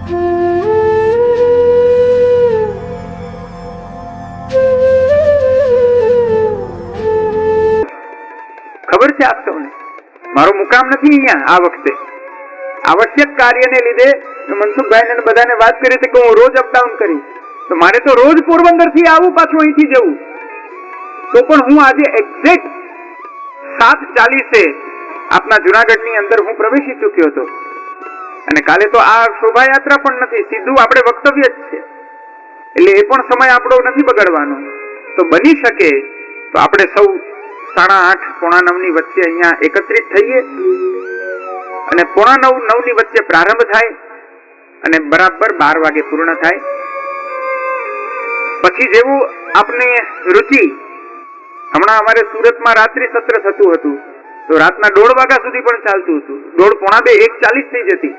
ખબર છે આપ સૌને મારો મુકામ નથી અહીંયા આ વખતે આવશ્યક કાર્યને લીધે મનસુખભાઈ ને બધાને વાત કરી હતી કે હું રોજ અપડાઉન કરીશ, તો મારે તો રોજ પોરબંદર થી આવું પાછું અહીંથી જવું, તો પણ હું આજે એક્ઝેક્ટ 7:40 આપના જુનાગઢની અંદર હું પ્રવેશી ચૂક્યો હતો. અને કાલે તો આ શોભાયાત્રા પણ નથી, સીધું આપણે વક્તવ્ય જ છે, એટલે એ પણ સમય આપણો નથી બગાડવાનો. તો બની શકે તો આપણે સૌ 8:30 પોણા 9 ની વચ્ચે અહીંયા એકત્રિત થઈએ અને પોણા 9 ની વચ્ચે પ્રારંભ થાય અને બરાબર 12 વાગે પૂર્ણ થાય. પછી જેવું આપની રુચિ, હમણાં અમારે સુરતમાં રાત્રિ સત્ર થતું હતું તો રાતના 1:30 વાગ્યા સુધી પણ ચાલતું હતું, 1:30 પોણા 2 1:40 થઈ જતી,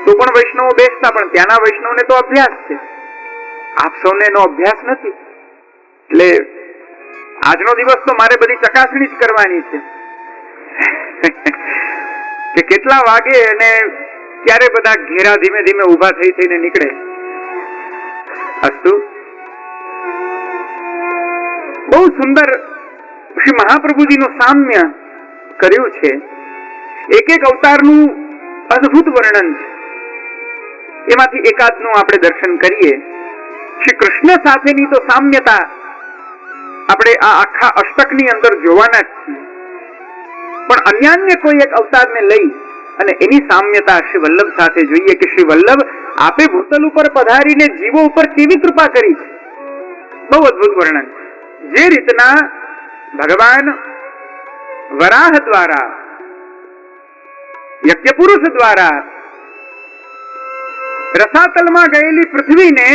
તો પણ વૈષ્ણવો બેસતા. પણ ત્યાંના વૈષ્ણવને તો અભ્યાસ છે, આપ સૌને એનો અભ્યાસ નથી, એટલે આજનો દિવસ તો મારે બધી ચકાસણી જ કરવાની છે કે કેટલા વાગે અને ક્યારે બધા ઘેરા ધીમે ધીમે ઉભા થઈને નીકળે. અસ્તુ, બહુ સુંદર શ્રી મહાપ્રભુજીનું સામ્ય કર્યું છે. એક એક અવતારનું અદ્ભુત વર્ણન છે, એમાંથી એકાદનું આપણે દર્શન કરીએ. શ્રી કૃષ્ણ સાથેની તો સામ્યતા આપણે આ આખા અષ્ટકની અંદર જોવાના જ છીએ, પણ અન્યાન્ય કોઈ એક અવતારને લઈ અને એની સામ્યતા શ્રી વલ્લભ સાથે જોઈએ કે શ્રી વલ્લભ આપે ભૂતલ ઉપર પધારીને જીવો ઉપર કેવી કૃપા કરી છે. બહુ અદ્ભુત વર્ણન. જે રીતના ભગવાન વરાહ દ્વારા, યજ્ઞપુરુષ દ્વારા રસાતલમાં ગયેલી પૃથ્વીને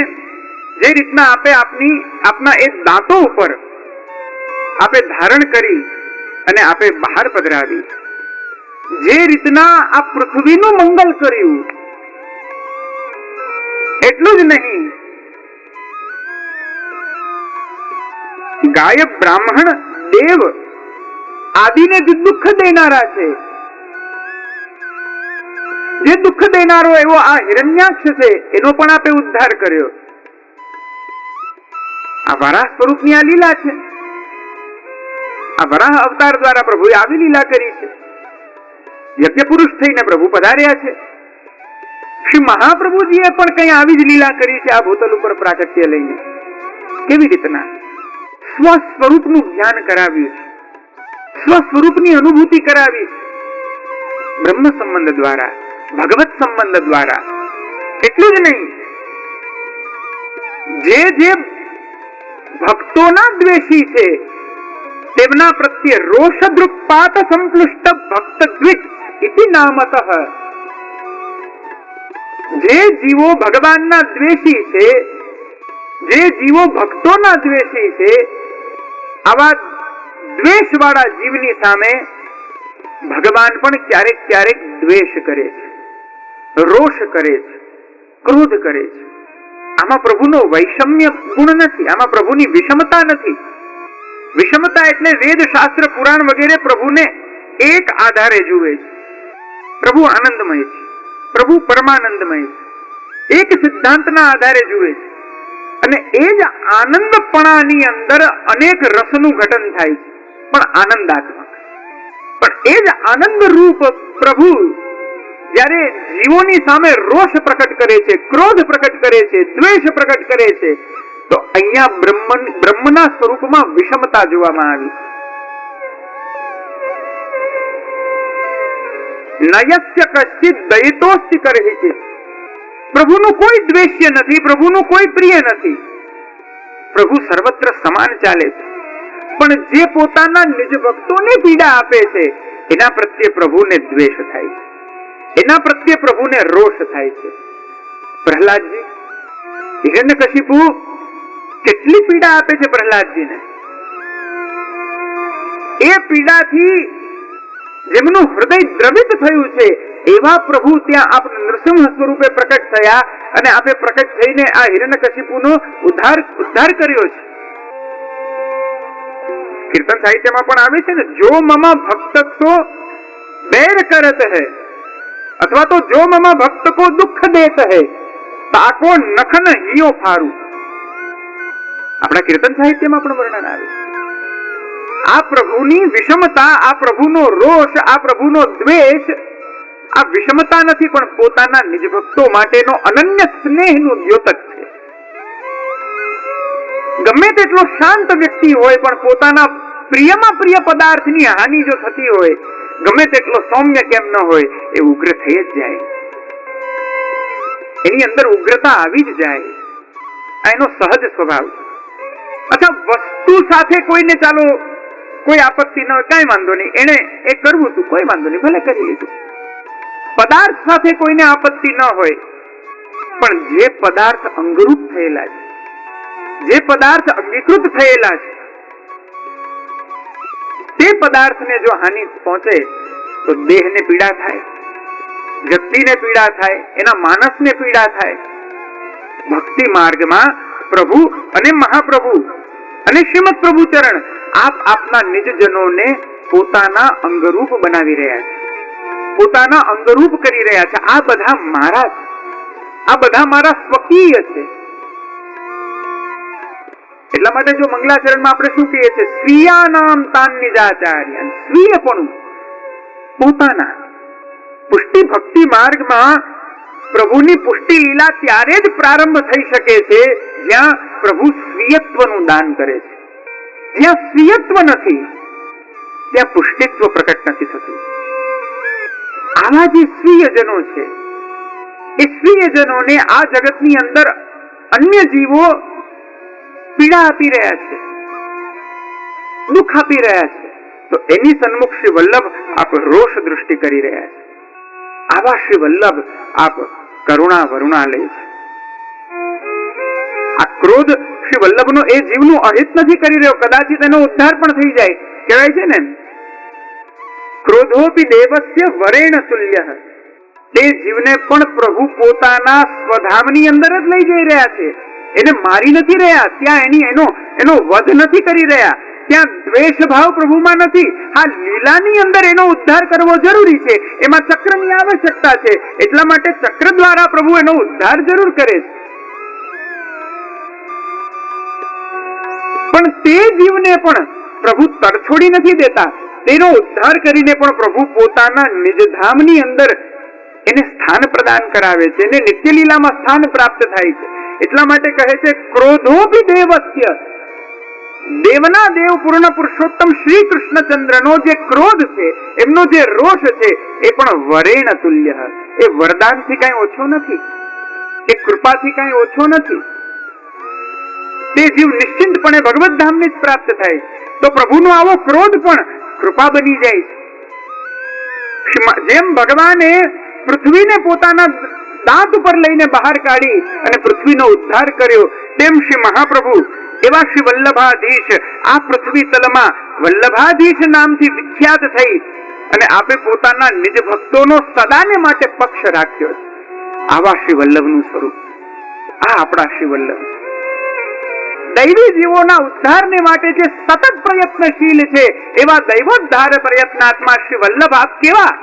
જે રીતના આપે આપના એ દાંતો ઉપર આપે ધારણ કરી અને આપે બહાર પધરાવી, જે રીતના આ પૃથ્વીનું મંગલ કર્યું, એટલું જ નહીં, ગાય બ્રાહ્મણ દેવ આદિને જે દુઃખ દેનારા છે, જે દુઃખ દેનારો એવો આ હિરણ્યાક્ષ છે, એનો પણ આપે ઉદ્ધાર કર્યો. આ વરાહ સ્વરૂપની આ લીલા છે. આ વરાહ અવતાર દ્વારા પ્રભુએ આવી લીલા કરી છે. યજ્ઞ પુરુષ થઈને પ્રભુ પધાર્યા છે. શ્રી મહાપ્રભુજીએ પણ કઈ આવી જ લીલા કરી છે આ ભૂતલ ઉપર પ્રાગટ્ય લઈને. કેવી રીતના સ્વસ્વરૂપનું જ્ઞાન કરાવ્યું છે, સ્વસ્વરૂપની અનુભૂતિ કરાવી છે, બ્રહ્મ સંબંધ દ્વારા, ભગવત સંબંધ દ્વારા. એટલું જ નહીં, જે ભક્તોના દ્વેષી છે તેમના પ્રત્યે રોષદૃક્પાત સંપ્લુષ્ટ ભક્ત દ્વિત ઇતિ નામતઃ. જે જીવો ભગવાનના દ્વેષી છે, જે જીવો ભક્તોના દ્વેષી છે, આવા દ્વેષ વાળા જીવની સામે ભગવાન પણ ક્યારેક ક્યારેક દ્વેષ કરે છે, રોષ કરે છે, ક્રોધ કરે છે. આમાં પ્રભુનો વૈષમ્ય ગુણ નથી, આમાં પ્રભુની વિષમતા નથી. વિષમતા એટલે વેદ શાસ્ત્ર પુરાણ વગેરે પ્રભુને એક આધારે જુએ છે. પ્રભુ આનંદમય છે, પ્રભુ પરમાનંદમય છે, એક સિદ્ધાંતના આધારે જુએ છે. અને એ જ આનંદપણાની અંદર અનેક રસનું ઘટન થાય છે, પણ આનંદાત્મક. પણ એ જ આનંદ રૂપ પ્રભુ જ્યારે જીવોની સામે રોષ પ્રકટ કરે છે, ક્રોધ પ્રકટ કરે છે, દ્વેષ પ્રકટ કરે છે, તો અહીંયા બ્રહ્મના સ્વરૂપમાં વિષમતા જોવામાં આવી. નયસ્ય કશ્ચિત દયિતોસ્તિ કરહિચિત. પ્રભુનું કોઈ દ્વેષ્ય નથી, પ્રભુનું કોઈ પ્રિય નથી. પ્રભુ સર્વત્ર સમાન ચાલે છે, પણ જે પોતાના નિજ ભક્તોને પીડા આપે છે એના પ્રત્યે પ્રભુને દ્વેષ થાય છે, એના પ્રત્યે પ્રભુને રોષ થાય છે. પ્રહલાદજી, હિરણ્યકશિપુ કેટલી પીડા આપે છે પ્રહલાદજીને. એ પીડાથી જેમનું હૃદય દ્રવિત થયું છે એવા પ્રભુ ત્યાં આપ નૃસિંહ સ્વરૂપે પ્રકટ થયા અને આપે પ્રકટ થઈને આ હિરણ્યકશિપુનો ઉદ્ધાર કર્યો છે. કીર્તન સાહિત્યમાં પણ આવે છે ને, જો મમ ભક્ત તો બેર કરત હૈ अथवा तो जो मम भक्त को दुख देत है ताको नखन हियो फारू, આપણા કીર્તન સાહિત્યમાં પણ વર્ણન આવે. આ પ્રભુની વિષમતા, આ પ્રભુનો રોષ, આ પ્રભુનો દ્વેષ, આ વિષમતા નથી પણ પોતાના નિજ ભક્તો માટેનો અનન્ય સ્નેહનું દ્યોતક છે. ગમે તેટલો શાંત વ્યક્તિ હોય પણ પોતાના પ્રિયમાં પ્રિય પદાર્થની હાનિ જો થતી હોય, ગમે તેટલો સૌમ્ય કેમ ન હોય, એ ઉગ્ર થઈ જ જાય. એની અંદર ઉગ્રતા આવી જ જાય. આ એનો સહજ સ્વભાવ છે. અચ્છા, વસ્તુ સાથે કોઈને ચાલો કોઈ આપત્તિ ન હોય, કઈ વાંધો નહીં, એને એ કરવું હતું, કોઈ વાંધો નહીં, ભલે કરી લીધું. પદાર્થ સાથે કોઈને આપત્તિ ન હોય, પણ જે પદાર્થ અંગરૂપ થયેલા છે, જે પદાર્થ અંગીકૃત થયેલા છે, તે પદાર્થને જો હાનિ પહોંચે તો દેહને પીડા થાય, વ્યક્તિને પીડા થાય, એના માનસને પીડા થાય. ભક્તિ માર્ગમાં પ્રભુ અને મહાપ્રભુ અને શ્રીમદ પ્રભુ ચરણ આપ આપના નિજજનોને પોતાના અંગરૂપ બનાવી રહ્યા છે, પોતાના અંગરૂપ કરી રહ્યા છે. આ બધા મારા છે, આ બધા મારા સ્વકીય છે. એટલા માટે જો મંગલાચરણમાં આપણે શું કહીએ છીએ, સ્વીયાનામ તાન નિજાચાર્ય, સ્વીયપણું પોતાના. પુષ્ટિ ભક્તિ માર્ગમાં પ્રભુની પુષ્ટિ લીલા ત્યારે જ પ્રારંભ થઈ શકે છે જ્યાં પ્રભુ સ્વીયત્વનું દાન કરે છે. જ્યાં સ્વીયત્વ નથી ત્યાં પુષ્ટિત્વ પ્રકટ નથી થતું. આવા જે સ્વીયજનો છે, એ સ્વીયજનોને આ જગતની અંદર અન્ય જીવો પીડા આપી રહ્યા છે, દુઃખ આપી રહ્યા છે, તો એની સન્મુખ શ્રી વલ્લભ આપ રોષ દૃષ્ટિ કરી રહ્યા છે. આવા શ્રી વલ્લભ આપ કરુણા વરુણા લે છે. આ ક્રોધ શ્રી વલ્લભનો એ જીવનું અહિત નથી કરી રહ્યો, કદાચિત એનો ઉદ્ધાર પણ થઈ જાય. કહેવાય છે ને, ક્રોધોપી દેવસ્ય વરેણ તુલ્ય. તે જીવને પણ પ્રભુ પોતાના સ્વધામની અંદર જ લઈ જઈ રહ્યા છે. એને મારી નથી રહ્યા, ત્યાં એનો વધ નથી કરી રહ્યા, ત્યાં દ્વેષ ભાવ પ્રભુમાં નથી. હા, લીલાની અંદર એનો ઉદ્ધાર કરવો જરૂરી છે, એમાં ચક્રની આવશ્યકતા છે, એટલા માટે ચક્ર દ્વારા પ્રભુ એનો ઉદ્ધાર જરૂર કરે છે. પણ તે જીવને પણ પ્રભુ તરછોડી નથી દેતા, તેનો ઉદ્ધાર કરીને પણ પ્રભુ પોતાના નિજધામની અંદર એને સ્થાન પ્રદાન કરાવે છે, એને નિત્ય લીલામાં સ્થાન પ્રાપ્ત થાય છે. એટલા માટે કહે છે, ક્રોધોપી દેવસ્ય, દેવના દેવ પૂર્ણ પુરુષોત્તમ શ્રી કૃષ્ણચંદ્રનો જે ક્રોધ છે, એમનો જે રોષ છે, એ પણ વરેણ તુલ્ય. એ વરદાનથી કઈ ઓછો નથી, એ કૃપાથી કઈ ઓછો નથી. તે જીવ નિશ્ચિંતપણે ભગવત ધામને જ પ્રાપ્ત થાય. તો પ્રભુનો આવો ક્રોધ પણ કૃપા બની જાય છે. જેમ ભગવાને પૃથ્વીને પોતાના દાંત ઉપર લઈને બહાર કાઢી અને પૃથ્વીનો ઉદ્ધાર કર્યો, તેમ શ્રી મહાપ્રભુ એવા શ્રી વલ્લભાધીશ આ પૃથ્વી તલમાં વલ્લભાધીશ નામથી વિખ્યાત થઈ અને આપે પોતાના નિજ ભક્તોનો સદાને માટે પક્ષ રાખ્યો છે. આવા શ્રી વલ્લભનું સ્વરૂપ, આ આપણા શ્રી વલ્લભ. દૈવી જીવોના ઉદ્ધારને માટે જે સતત પ્રયત્નશીલ છે, એવા દૈવોદ્ધાર પ્રયત્નાત્મા શ્રી વલ્લભ આપ કેવા.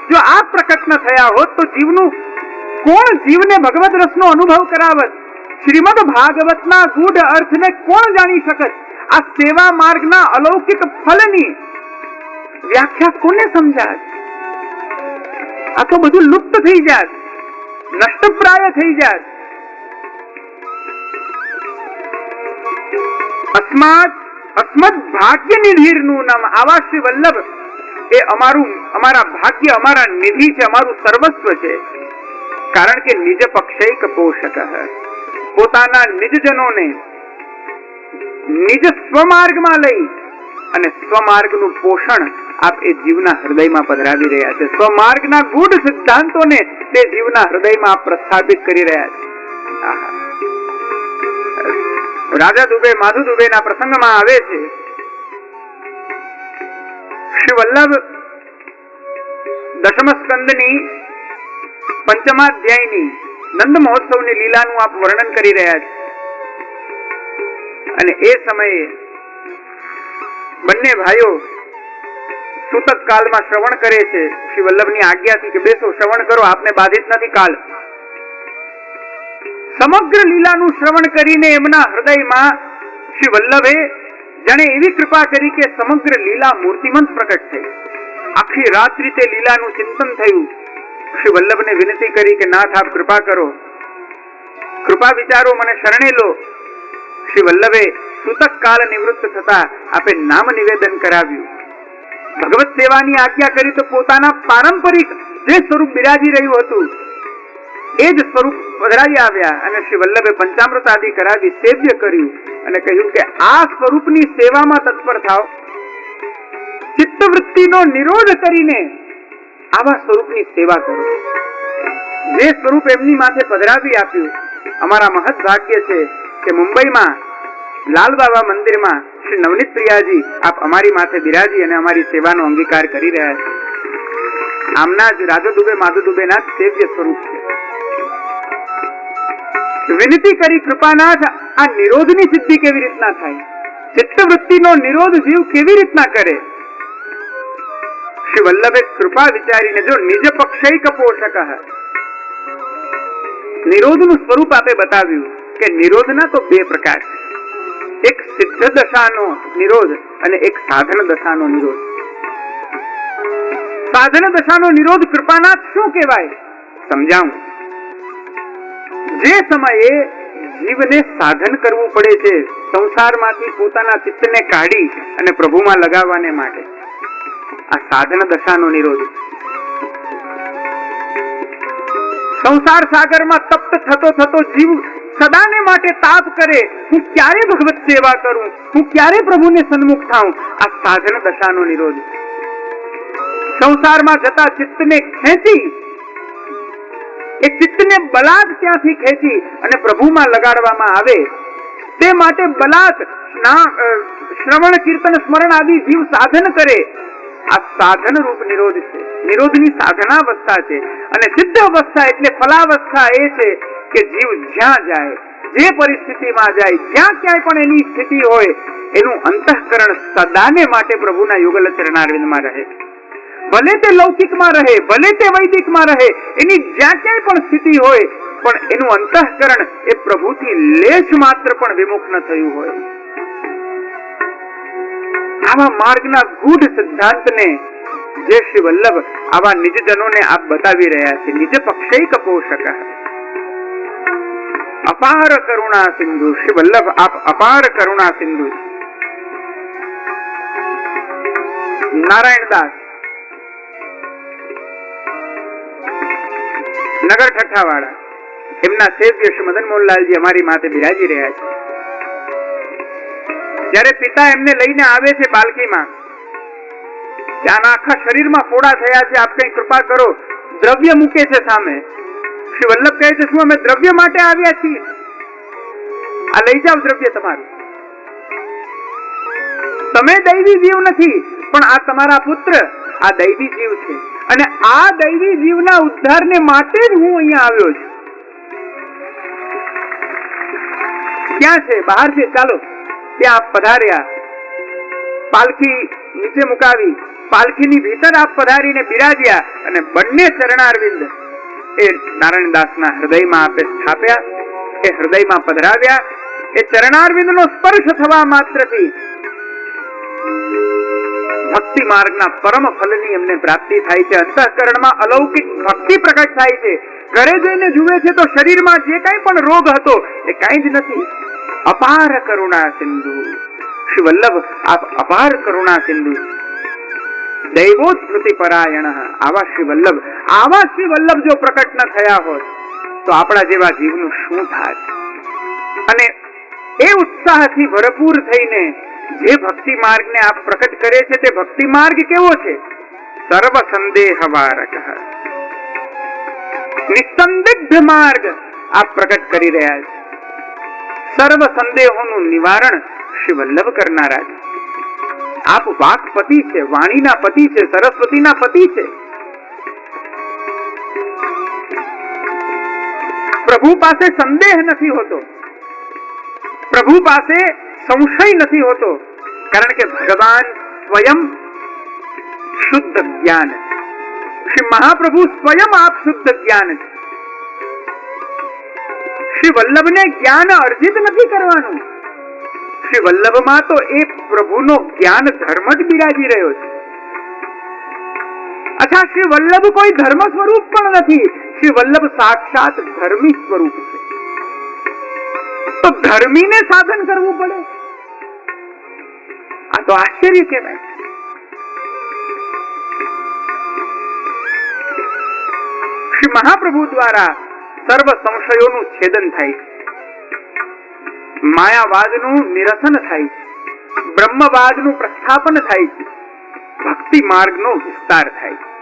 જો આ પ્રકટ ન થયા હોત તો જીવનું કોણ જીવને ભગવત રસનો અનુભવ કરાવત? શ્રીમદ ભાગવતના ગૂઢ અર્થને કોણ જાણી શકત? આ સેવા માર્ગના અલૌકિક ફલની વ્યાખ્યા કોને સમજાત? આ તો બધું લુપ્ત થઈ જાત, નષ્ટપ્રાય થઈ જાત. અસ્મદ ભાગ્ય નિધિરનું નામ. આવા શ્રી વલ્લભ એ અમારા ભાગ્ય, અમારા નિધિ છે, અમારું સર્વસ્વ છે. કારણ કે નિજ પક્ષૈક પોષક, પોતાના નિજજનોને નિજ સ્વમાર્ગમાં લઈ અને સ્વમાર્ગનું પોષણ આપ એ જીવના હૃદયમાં પધરાવી રહ્યા છે. સ્વમાર્ગના ગૂઢ સિદ્ધાંતોને તે જીવના હૃદયમાં આપ પ્રસ્થાપિત કરી રહ્યા છે. રાજા દુબે, માધુ દુબે ના પ્રસંગમાં આવે છે, શ્રી વલ્લભ દશમ સ્કંદની પંચમાધ્યાયની નંદ મહોત્સવની લીલાનું આપ વર્ણન કરી રહ્યા છે. અને એ સમયે બંને ભાઈઓ સૂતક કાલમાં શ્રવણ કરે છે શ્રી વલ્લભની આજ્ઞાથી કે બેસો શ્રવણ કરો, આપને બાધિત નથી કાલ. સમગ્ર લીલાનું શ્રવણ કરીને એમના હૃદયમાં શ્રી વલ્લભે જાણે એવી કૃપા કરી કે સમગ્ર લીલા મૂર્તિમંત પ્રકટ થઈ. આખી રાત્રિ તે લીલાનું ચિંતન થયું. શ્રી વલ્લભને વિનંતી કરી કે નાથ આપ કૃપા કરો, કૃપા વિચારો, મને શરણે લો. શ્રી વલ્લભે સૂતક કાળ નિવૃત્ત થતા આપે નામ નિવેદન કરાવ્યું. ભગવત સેવાની આજ્ઞા કરી તો પોતાના પારંપરિક જે સ્વરૂપ બિરાજી રહ્યું હતું એ જ સ્વરૂપ પધરાવી આવ્યા અને શ્રી વલ્લભે પંચામૃત આદિ કરાવી સેવ્ય કર્યું અને કહ્યું કે આ સ્વરૂપની સેવામાં તત્પર થાઓ. ચિત્તવૃત્તિનો નિરોધ કરીને આવા સ્વરૂપની સેવા કરો. જે સ્વરૂપ એમની માથે પધરાવી આપ્યું. અમારા મહદ ભાગ્ય છે કે મુંબઈમાં લાલબાબા મંદિરમાં શ્રી નવનીત પ્રિયાજી આપ અમારી માથે બિરાજી અને અમારી સેવાનો અંગીકાર કરી રહ્યા છે. આમના જ રાજો દુબે માધુ દુબેના સેવ્ય સ્વરૂપ છે. વિનંતી કરી કૃપાનાથ આ નિરોધની સિદ્ધિ કેવી રીતના થાય, ચિત્તવૃત્તિનો નિરોધ જીવ કેવી રીતના કરે. શ્રી વલ્લભે કૃપા વિચારીને જો નિજ પક્ષૈક પોષક નિરોધનું સ્વરૂપ આપે બતાવ્યું કે નિરોધના તો બે પ્રકાર છે. એક સિદ્ધ દશાનો નિરોધ અને એક સાધન દશાનો નિરોધ. સાધન દશાનો નિરોધ કૃપાનાથ શું કહેવાય સમજાવું. જે સમયે જીવને સાધન કરવું પડે છે સંસારમાંથી પોતાના ચિત્તને કાઢી અને પ્રભુમાં લગાવવાને માટે, આ સાધન દશાનો નિરોધ. સંસાર સાગરમાં તપ્ત થતો થતો જીવ સદાને માટે તાપ કરે, હું ક્યારે ભગવત સેવા કરું, હું ક્યારે પ્રભુને સન્મુખ થાઉં. આ સાધન દશાનો નિરોધ. સંસારમાં જતા ચિત્તને ખેંચી, એ ચિત્તને બલાત ત્યાંથી ખેંચી અને પ્રભુમાં લગાડવામાં આવે તે માટે બલાત શ્રવણ કીર્તન સ્મરણ આદિ જીવ સાધન કરે. આ સાધન રૂપ નિરોધ છે. નિરોધની સાધનાવસ્થા છે અને સિદ્ધ અવસ્થા એટલે ફલાવસ્થા એ છે કે જીવ જ્યાં જાય, જે પરિસ્થિતિમાં જાય, જ્યાં ક્યાંય પણ એની સ્થિતિ હોય એનું અંતઃકરણ સદાને માટે પ્રભુના યુગલ ચરણારવિંદમાં રહે. ભલે તે લૌકિકમાં રહે, ભલે તે વૈદિકમાં રહે, એની જ્યાં ક્યાંય પણ સ્થિતિ હોય પણ એનું અંતઃકરણ એ પ્રભુથી લેશ માત્ર પણ વિમુખ ન થયું હોય. આવા માર્ગના ગૂઢ સિદ્ધાંતને જે શ્રી વલ્લભ આવા નિજજનોને આપ બતાવી રહ્યા છે. નિજ પક્ષૈક પોષક અપાર કરુણા સિંધુ. શ્રી વલ્લભ આપ અપાર કરુણા સિંધુ. નારાયણદાસ નગર ઠઠ્ઠાવાળા એમના સેવ્ય શ્રી મદન મોહનલાલજી અમારી માથે બિરાજી રહ્યા છે. જ્યારે પિતા એમને લઈને આવે છે પાલખીમાં, ત્યાં આખા શરીરમાં ફોડા થયા છે, આપ કઈ કૃપા કરો. દ્રવ્ય મૂકે છે સામે. શ્રી વલ્લભ કહે છે શું અમે દ્રવ્ય માટે આવ્યા છીએ? આ લઈ જાવ દ્રવ્ય તમારું. તમે દૈવી જીવ નથી પણ આ તમારા પુત્ર આ દૈવી જીવ છે અને આ દૈવી જીવના ઉદ્ધારને માટે જ હું અહીંયા આવ્યો છું. ક્યાં છે? બહાર છે. ચાલો ત્યાં આપ પધાર્યા. પાલખી નીચે મુકાવી, પાલખીની ભીતર આપ પધારીને બિરાજ્યા અને બંને ચરણારવિંદ એ નારાયણદાસના હૃદયમાં આપે સ્થાપ્યા, એ હૃદયમાં પધરાવ્યા. એ ચરણારવિંદનો સ્પર્શ થવા માત્રથી ભક્તિ માર્ગના પરમ ફલની એમને પ્રાપ્તિ થાય છે. અંતઃકરણમાં અલૌકિક ભક્તિ પ્રકટ થાય છે. ઘરે જઈને જુએ છે તો શરીરમાં જે કઈ પણ રોગ હતો એ કઈ જ નથી. અપાર કરુણા સિંધુ. શ્રી વલ્લભ આપ અપાર કરુણા સિંધુ. દૈવોત્સ્મૃતિ પરાયણ. આવા શ્રી વલ્લભ જો પ્રકટ ન થયા હોત તો આપણા જેવા જીવનું શું થાત? અને એ ઉત્સાહથી ભરપૂર થઈને જે ભક્તિ માર્ગને આપ પ્રકટ કરે છે તે ભક્તિ માર્ગ કેવો છે? સર્વ સંદેહ વારક, નિસંદિગ્ધ માર્ગ આપ પ્રકટ કરી રહ્યા છે. સર્વ સંદેહોનું નિવારણ શ્રી વલ્લભ કરનારા છે. આપ વાકપતિ છે, વાણીના પતિ છે, સરસ્વતીના પતિ છે. પ્રભુ પાસે સંદેહ નથી હોતો, પ્રભુ પાસે સંશય નથી હોતો, કારણ કે ભગવાન સ્વયં શુદ્ધ જ્ઞાન. શ્રી મહાપ્રભુ સ્વયં આપ શુદ્ધ જ્ઞાન છે. શ્રી વલ્લભને જ્ઞાન અર્જિત નથી કરવાનું. શ્રી વલ્લભમાં તો એ પ્રભુનો જ્ઞાન ધર્મ જ બિરાજી રહ્યો છે. અચ્છા, શ્રી વલ્લભ કોઈ ધર્મ સ્વરૂપ પણ નથી. શ્રી વલ્લભ સાક્ષાત ધર્મી સ્વરૂપ છે. તો ધર્મીને સાધન કરવું પડે, આ તો આશ્ચર્ય કહેવાય. શ્રી મહાપ્રભુ દ્વારા સર્વ સંશયોનું છેદન થાય છે, માયાવાદનું નિરસન થાય છે, બ્રહ્મવાદનું પ્રસ્થાપન થાય છે, ભક્તિ માર્ગનો વિસ્તાર થાય છે.